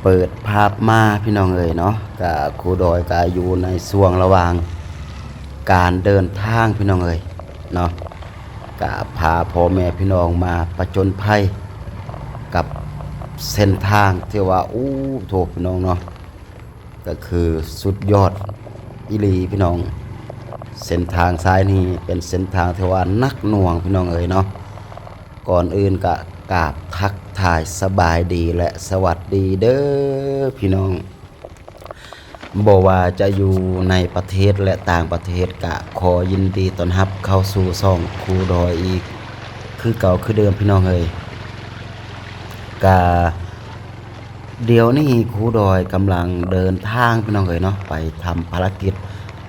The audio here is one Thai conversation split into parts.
เปิดภาพมาพี่น้องเอ๋ยเนาะกับครูดอยก็อยู่ในช่วงระหว่างการเดินทางพี่น้องเอ๋ยเนาะก็พาพ่อแม่พี่น้องมาประจนภัยกับเส้นทางที่ว่าโถพี่น้องเนาะก็คือสุดยอดอีหลีพี่น้องเส้นทางซ้ายนี้เป็นเส้นทางที่ว่านักหน่วงพี่น้องเอ๋ยเนาะก่อนอื่นก็กราบทักทายสบายดีและสวัสดีเด้อพี่น้องบ่ว่าจะอยู่ในประเทศและต่างประเทศก็ขอยินดีต้อนรับเข้าสู่ช่องครูดอยอีกคือเก่าคือเดิมพี่น้องเอ้ยก็เดี๋ยวนี้ครูดอยกำลังเดินทางพี่น้องเอ้ยเนาะไปทำภารกิจ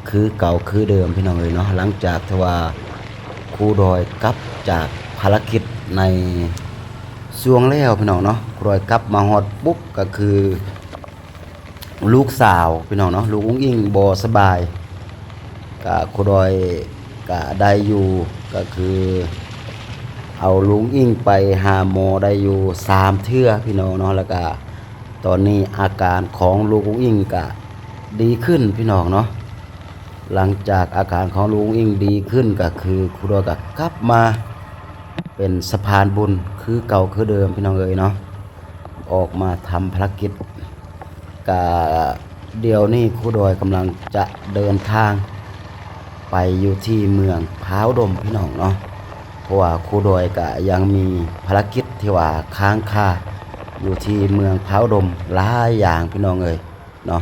คือเก่าคือเดิมพี่น้องเอ้ยเนาะหลังจากที่ว่าครูดอยกลับจากภารกิจในช่วงแล้วพี่น้องเนาะครูดอยกลับมาฮอดปุ๊บก็คือลูกสาวพี่น้องเนาะลูกอุ้งอิงบ่สบายก็ครูดอยก็ได้อยู่ก็คือเอาลุงอิงไปหาหมอได้อยู่3เทื่อพี่น้องเนาะแล้วก็ตอนนี้อาการของลูกอุ้งอิงก็ดีขึ้นพี่น้องเนาะหลังจากอาการของลุงอิงดีขึ้นก็คือครูดอยก็กลับมาเป็นสะพานบุญคือเก่าคือเดิมพี่น้องเอ๋ยเนาะออกมาทำภารกิจกะเดี๋ยวนี้ครูดอยกำลังจะเดินทางไปอยู่ที่เมืองพร้าวดมพี่น้องเนาะเพราะว่าครูดอยกะยังมีภารกิจที่ว่าค้างคาอยู่ที่เมืองพร้าวดมหลายอย่างพี่น้องเอ้ยเนาะ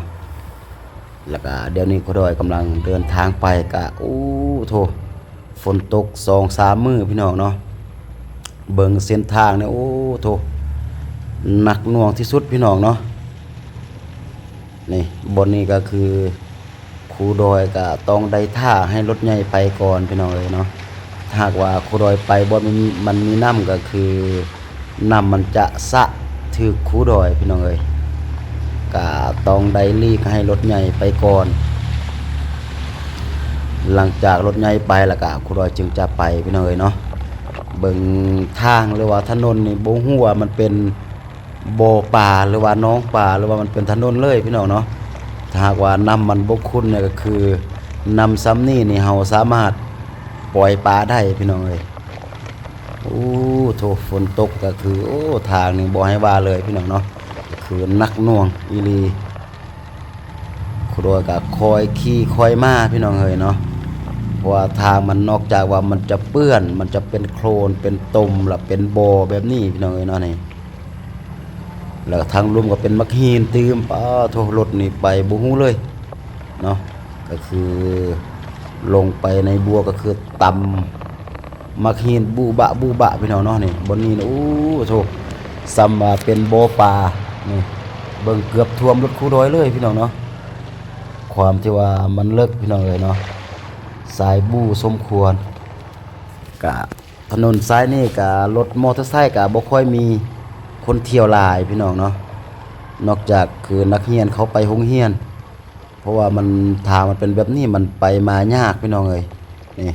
แล้วก็เดี๋ยวนี้ครูดอยกำลังเดินทางไปกะโถฝนตก2-3มื้อพี่น้องเนาะเบิ่งเส้นทางเนี่ยโถหนักหน่วงที่สุดพี่น้องเนาะนี่บนนี้ก็คือครูดอยก็ต้องได้ท่าให้รถใหญ่ไปก่อนพี่น้องเอ้ยเนาะถ้าหากว่าครูดอยไปบ่มันมีน้ำก็คือน้ำมันจะสะถึกครูดอยพี่น้องเอ้ยก็ต้องได้ลีกให้รถใหญ่ไปก่อนหลังจากรถใหญ่ไปแล้วก็ครูดอยจึงจะไปพี่น้องเอ้ยเนาะเบิ่งทางหรือว่าถนนนี่บ่ฮู้ว่ามันเป็นบ่อป่าหรือว่าน้องป่าหรือว่ามันเป็นถนนเลยพี่น้องเนาะถ้าหากว่าน้ำมันบกคุณเนี่ยก็คือนำซ้ำนี่เฮาสามารถปล่อยปลาได้พี่น้องเอ้ยโถฝนตกก็คือทางนี่บ่ให้ว่าเลยพี่น้องเนาะคือนักหน่วงอีหลีครูดอยก็คอยขี่คอยมาพี่น้องเอ้ยเนาะเพราะว่าทางมันนอกจากว่ามันจะเปื้อนมันจะเป็นโคลนเป็นตมแล้วเป็นบ่อแบบนี้พี่น้องเอ้ยเนาะนี่แล้วทางลุ่มก็เป็นมักหินตื้มโทรถนี่ไปบ่ฮู้เลยเนาะก็คือลงไปในบัวก็คือต่ำมักหินบูบะพี่น้องเนาะนี่บนนี้นะโถซ้ำว่าเป็นบ่อปลานี่เบิ่งเกือบท่วมรถครูดอยเลยพี่น้องเนาะความที่ว่ามันเลิกพี่น้องเลยเนาะสายบูสมควรกะถนนซ้ายนี่กะรถมอเตอร์ไซค์กะบ่ค่อยมีคนเที่ยวหลายพี่น้องเนาะนอกจากคือนักเรียนเขาไปโรงเรียนเพราะว่ามันทางมันเป็นแบบนี้มันไปมายากพี่น้องเอ้ยนี่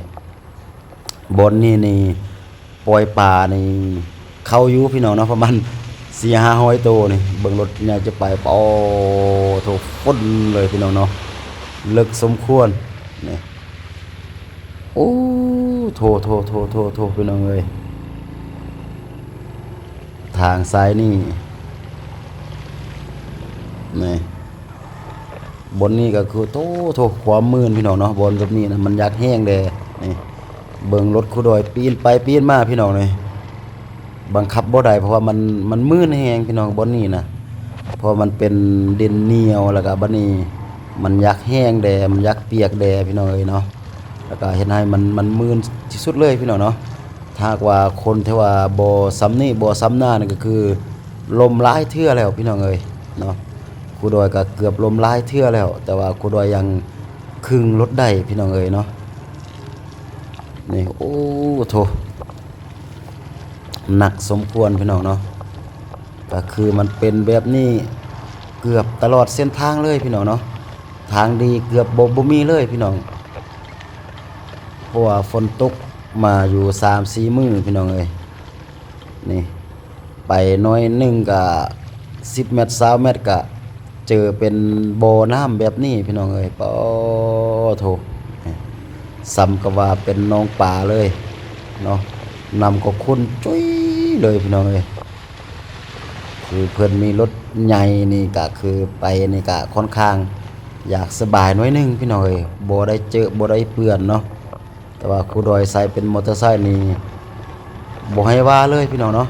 บนนี่ปล่อยปลานี่เข้าอยู่พี่น้องเนาะประมาณ400-500ตัวนี่เบิ่งรถใหญ่จะไปโถฝนเลยพี่น้องเนาะลึกสมควรนี่โถพี่น้องเอ้ยทางซ้ายนี่บนนี้ก็คือโถความมืนพี่น้องเนาะบนแบบนี้นะมันอยากแห้งแดนี่เบิ่งรถครูดอยปีนไปปีนมาพี่น้องเลยบังคับบ่ได้เพราะว่ามันมืนแห้งพี่น้องบนนี้นะเพราะมันเป็นดินเหนียวแล้วก็บัดนี้มันอยากแห้งแดมันอยากเปียกแดพี่น้องเอ้ยเนาะแล้วก็เฮ็ดให้มันมืนที่สุดเลยพี่น้องเนาะถ้าว่าคนที่ว่าบ่ซ้ำนี่บ่ซ้ำหน้านี่ก็คือลมหลายเทื่อแล้วพี่น้องเอ้ยเนาะครูดอยก็เกือบลมหลายเทื่อแล้วแต่ว่าครูดอยยังครึ่งรถได้พี่น้องเอ้ยเนาะนี่โถหนักสมควรพี่น้องเนาะก็คือมันเป็นแบบนี้เกือบตลอดเส้นทางเลยพี่น้องเนาะทางดีเกือบบ่มีเลยพี่น้องเพราะว่าฝนตกมาอยู่3-4 มื้อพี่น้องเอ้ยนี่ไปน้อยหนึงก็ 10เมตร20เมตรก็เจอเป็นบ่อน้ำแบบนี้พี่น้องเอ้ยปอโถซ้ำก็ว่าเป็นหนองป่าเลยเนาะน้ำก็ขุ่นจุ้ยเลยพี่น้องเอ้ยคือเพิ่นมีรถใหญ่นี่ก็คือไปนี่ก็ค่อนข้างอยากสบายหน่อยหนึงพี่น้องเอ้ยบ่ได้เจอบ่ได้เปื้อนเนาะแต่ว่าครูดอยใส่เป็นมอเตอร์ไซค์นี่บ่ให้ว่าเลยพี่น้องเนาะ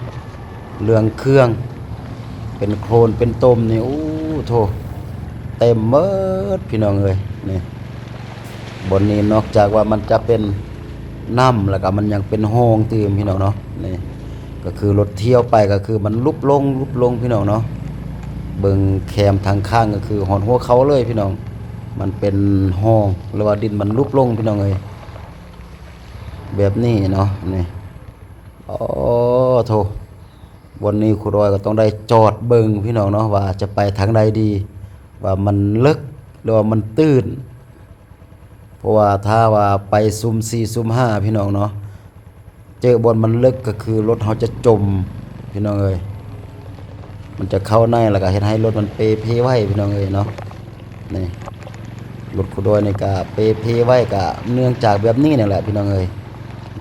เรื่องเครื่องเป็นโคลนเป็นตมนี่โอ้โธ่เต็มหมดพี่น้องเอ้ยนี่บนนี้นอกจากว่ามันจะเป็นน้ำแล้วก็มันยังเป็นห้องตื่มพี่น้องเนาะนี่ก็คือรถเที่ยวไปก็คือมันลุบลงพี่น้องเนาะเบิ่งแคมทางข้างก็คือหอนหัวเขาเลยพี่น้องมันเป็นห้องหรือว่าดินมันลุบลงพี่น้องเอ้ยแบบนี้เนาะนี่โอ้โธ่วันนี้ครูดอยก็ต้องได้จอดเบิ่งพี่น้องเนาะว่าจะไปทางใดดีว่ามันลึกหรือว่ามันตื้นเพราะว่าถ้าว่าไปซุ่ม4ซุ่ม5พี่น้องเนาะเจอบนมันลึกก็คือรถเฮาจะจมพี่น้องเอ้ยมันจะเข้าในแล้วก็เฮ็ดให้รถมันเปเพไว้พี่น้องเอ้ยเนาะนี่รถครูดอยนี่ก็เปเพไว้ก็เนื่องจากแบบนี้นี่แหละพี่น้องเอ้ย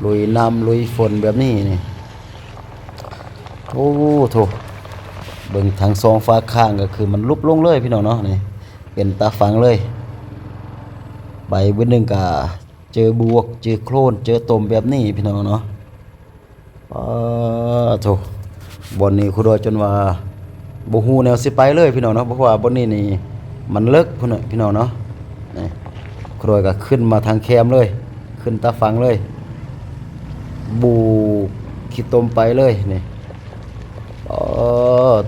ลุยน้ำลุยฝนแบบนี้นี่โอ้โถเบิ่งทางสองฟ้าข้างก็คือมันลุบลงเลยพี่น้องเนาะนี่เป็นตาฝังเลยใบเบิ่งนึงก็เจอบวกเจอโคลนเจอตมแบบนี้พี่น้องเนาะโถบนนี้ครูดอยจนว่าบ่ฮู้แนวสิไปเลยพี่น้องเนาะเพราะว่าบนนี้นี่มันเลิกพุ่นน่ะพี่น้องเนาะนี่ครูดอยก็ขึ้นมาทางแคมเลยขึ้นตาฝังเลยบูขี้ตมไปเลยนี่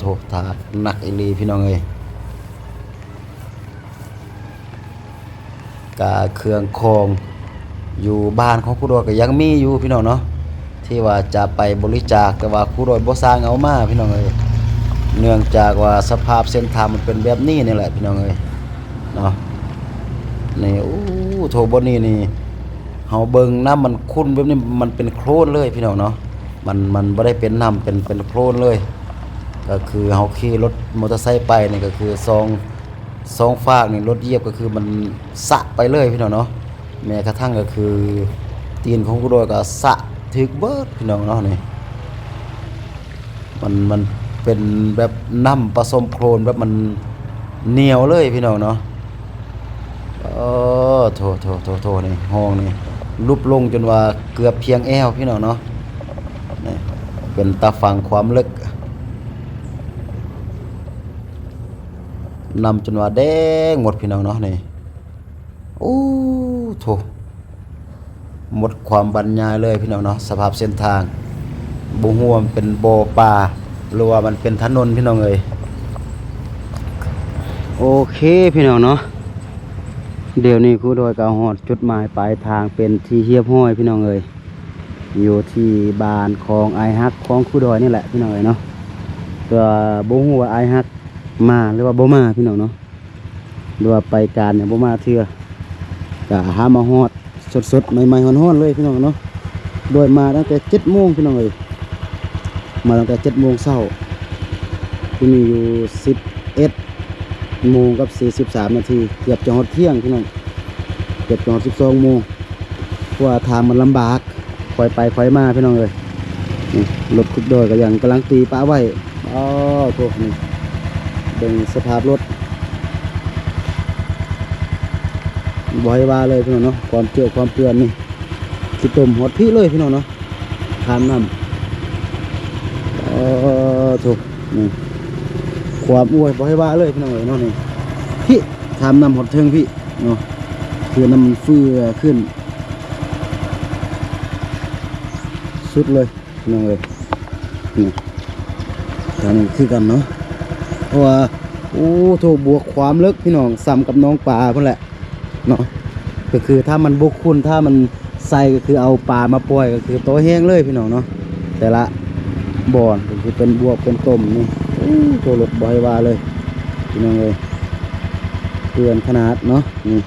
โถถาดหนักอีหลีพี่น้องเอ้ยกาเครื่องคองอยู่บ้านของครูดอยก็ยังมีอยู่พี่น้องเนาะที่ว่าจะไปบริจาคแต่ว่าครูดอยบ่สร้างเอามาพี่น้องเอ้ยเนื่องจากว่าสภาพเส้นทางมันเป็นแบบนี้นี่แหละพี่น้องเอ้ยเนาะนี่โอ้โถบนนี้นี่เฮาเบิ่งน้ำมันขุ่นแบบนี้มันเป็นโคลนเลยพี่น้องเนาะมันบ่ได้เป็นน้ำเป็นโคลนเลยก็คือเฮาขี่รถมอเตอร์ไซค์ไปนี่ก็คือสองฝากนี่รถเหยียบก็คือมันสะไปเลยพี่น้องเนาะแม้กระทั่งก็คือตีนของกูโดยก็สะถึกเบิดพี่น้องเนาะนี่มันเป็นแบบน้ำผสมโคลนแบบมันเหนียวเลยพี่น้องเนาะโถนี่ห้องนี่ลุบลงจนว่าเกือบเพียงแอวพี่น้องเนาะนี่เป็นตาฝั่งความลึกนำจนว่าแดงหมดพี่น้องเนาะนี่โอ้โถหมดความบรรยายเลยพี่น้องเนาะสภาพเส้นทางบ่ฮู้ว่ามันเป็นบ่อปลาหรือว่ามันเป็นถนนพี่น้องเอ้ยโอเคพี่น้องเนาะเดี๋ยวนี้ครูดอยก็ฮอดจุดหมายปลายทางเป็นที่เฮียบห้อยพี่น้องเอ้ยอยู่ที่บ้านของไอฮักของครูดอยนี่แหละพี่น้องเอ้ยเนาะก็บ่ฮู้ว่าไอฮักมาหรือว่าบ่มาพี่น้องเนาะหรือว่าไปการเนี่ยบ่มาเทื่อก็หามาฮอดสดๆใหม่ๆฮ้อนๆเลยพี่น้องเนาะโดยมาตั้งแต่7 โมงพี่น้องเอ้ยมาตั้งแต่7 โมงเช้าที่นี่อยู่11 โมงกับ43 นาทีเกือบจะฮอดเที่ยงพี่น้องเกือบจะฮอด12 โมงเพราะว่าทางมันลำบากค่อยไปค่อยมาพี่น้องเอ้ยนี่รถคุดโดยก็ยังกำลังตีป้าไว้พวกนี้เป็นสภาพรถบ่อยว่าเลยพี่น้องเนาะความเจือความเปื้อนนี่ขี้ตมหดพี่เลยพี่น้องเนาะทานน้ำถูกนี่ความอ้วยบ่อยว่าเลยพี่น้องเนาะนี่พี่ทานน้ำหดเทิงพี่เนาะคือน้ำมันเฟื่อขึ้นสุดเลยพี่น้องเลยนี่ทางนี้คือกันเนาะเพราะว่าโอ้โถบวกความลึกพี่น้องซ้ำกับน้องปลาเพิ่นแหละเนาะก็คือถ้ามันบุกคุณถ้ามันใส่ก็คือเอาปลามาปล่อยก็คือโตแห้งเลยพี่น้องเนาะแต่ละบ่อนก็คือเป็นบวกเป็นต้มนี่ตัวรถบ่อยว่าเลยพี่น้องเลยเตือนขนาดเนาะนี่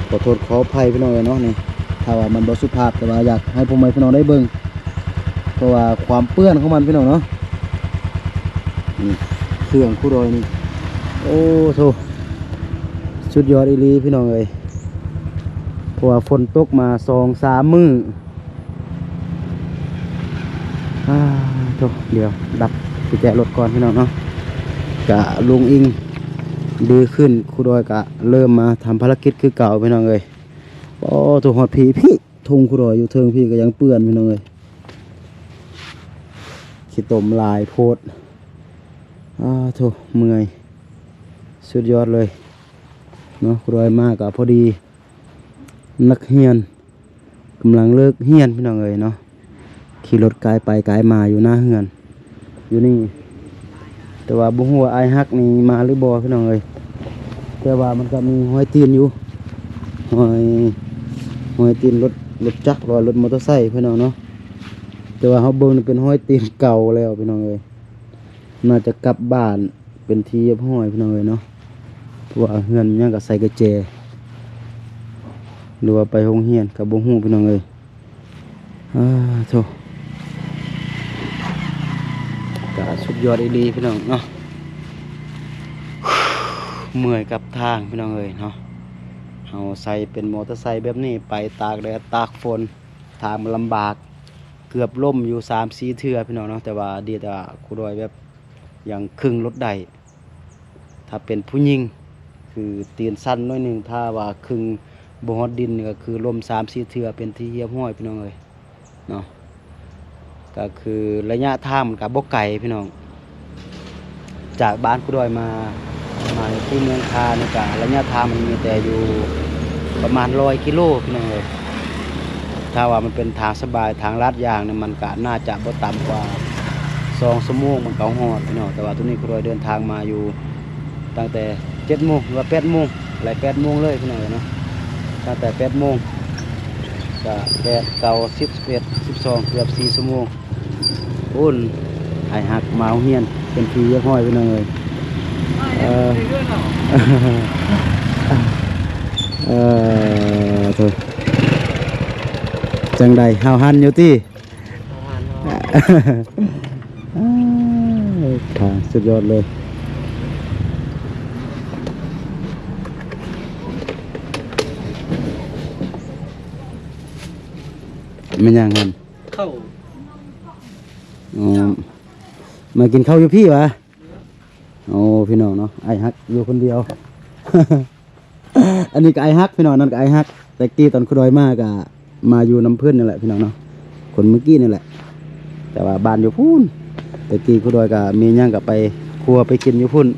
ขอโทษขออภัยพี่น้องเลยเนาะนี่ถ้าว่ามันบ่สุภาพแต่ว่าอยากให้พ่อแม่พี่น้องได้เบิ่งเพราะว่าความเปื้อนของมันพี่น้องเนาะนี่ เครื่องคู่ดอยนี่โอ้โถสุดยอดอีหลีพี่น้องเอ้ยเพราะว่าฝนตกมา2-3 มื้อโถเดี๋ยวดับกุญแจรถก่อนพี่น้องเนาะกะลุงอิงดีขึ้นคู่ดอยกะเริ่มมาทำภารกิจคือเก่าพี่น้องเอ้ยโอ้ถูกหอดพี่ทุงคู่ดอยอยู่เทิงพี่ก็ยังเปื้อนพี่น้องเอ้ยขี้ตมลายโพดโถเมื่อยสุดยอดเลยเนาะคู่ดอยมากกะพอดีนักเรียนกำลังเลิกเรียนพี่น้องเอ้ยเนาะขี่รถไกลไปไกลมาอยู่หน้าเฮือนอยู่นี่แต่ว่าบุหัวไอฮักนี่มาหรือบ่พี่น้องเอ้ยแต่ว่ามันก็มีห้อยตีนอยู่ห้อยตีนรถจักรหรือรถมอเตอร์ไซค์พี่น้องเนาะแต่ว่าเขาเบิ่งเป็นห้อยตีนเก่าแล้วพี่น้องเอ้ยน่าจะกลับบ้านเป็นทีเรียบห้อยพี่น้องเอ้ยเนาะเพราะว่าเฮือนยังก็ใส่กระแจหรือว่าไปโรงเรียนกับบุหัวพี่น้องเอ้ยโธ่ก็สุดยอดดีพี่น้องเนาะเมื่อยกับทางพี่น้องเอ้ยเนาะเอาใส่เป็นมอเตอร์ไซค์แบบนี้ไปตากแดดตากฝนทางมันลำบากเกือบล่มอยู่3-4 เทื่อพี่น้องเนาะแต่ว่าดีแต่คู่ดอยแบบอย่างครึ่งรถได้ถ้าเป็นผู้หญิงคือตีนสั้นน้อยหนึ่งถ้าว่าครึ่งบฮอดดินก็คือล่ม3-4 เทื่อเป็นที่เหียบห้อยพี่น้องเอ้ยเนาะก็คือระยะทางมันกับบกไก่พี่น้องจากบ้านคู่ดอยมาที่เมืองคาเนี่ยกะระยะทางมันมีแต่อยู่ประมาณ100 กิโลพี่น้องเอ้ยถ้าว่ามันเป็นทางสบายทางลาดยางเนี่ยมันก็น่าจะบ่ต่ำกว่า2 ชั่วโมงมันก็ฮอดพี่น้องแต่ว่าตรงนี้คู่ดอยเดินทางมาอยู่ตั้งแต่7 โมงหรือว่า8 โมงอะไร8 โมงเลยพี่น้องเนาะตั้งแต่8 โมงก็8 9 10 11 12เกือบ4 ชั่วโมงอุ่นไอหักเมาเฮียนเป็นทีเยอะห้อยพี่น้องเอ้ยโถจังใดเฮาหันอยู่ที่สุดยอดเลยไม่ยังกันเข้ามากินข้าวอยู่พี่วะโอ้พี่น้องเนาะไอฮักอยู่คนเดียว อันนี้ก็ไอฮักพี่น้องนั่นก็ไอฮักแต่กี้ตอนคุดอยมากอะมาอยู่น้ำพื้นนี่แหละพี่น้องเนาะคนเมื่อกี้นี่แหละแต่ว่าบ้านอยู่พุ่นแต่กี้คุดอยก็มีย่างกับไปครัวไปกินอยู่พุ่น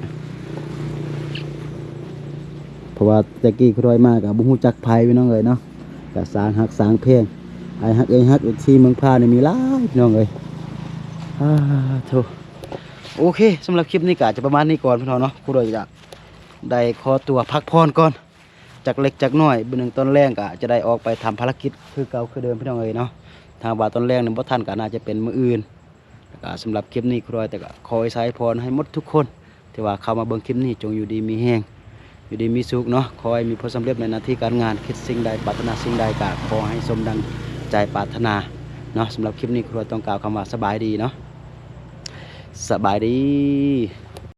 เพราะว่าแต่กี้คุดอยมากกับบุหูจักไผ่พี่น้องเลยเนาะกับสางฮักสางเพลงไอฮักที่เมืองพาเนี่ยมีหลายพี่น้องเลยโธ่โอเคสำหรับคลิปนี้ก็จะประมาณนี้ก่อนพี่น้องเนาะคู่ดอยจะได้ขอตัวพักผ่อนก่อนจากเล็กจากน้อยเบื้องหนึ่งต้นแรงก็จะได้ออกไปทำภารกิจคือเก่าคือเดิมพี่น้องเอ๋ยเนาะทางบ่าต้นแรงเนี่ยพ่ท่านก็น่าจะเป็นมื้ออื่นก็สำหรับคลิปนี้คู่ดอยแต่ก็ขอให้ใช้พรให้หมดทุกคนที่ว่าเข้ามาเบิ่งคลิปนี้จงอยู่ดีมีแห้งอยู่ดีมีสุขเนาะขอให้มีผลสำเร็จในหน้าที่การงานคิดสิ่งใดปรารถนาสิ่งใดก็ขอให้สมดังใจปรารถนาเนาะสำหรับคลิปนี้คู่ดอยต้องกล่าวคำว่าสบายดีเนาะสบายดี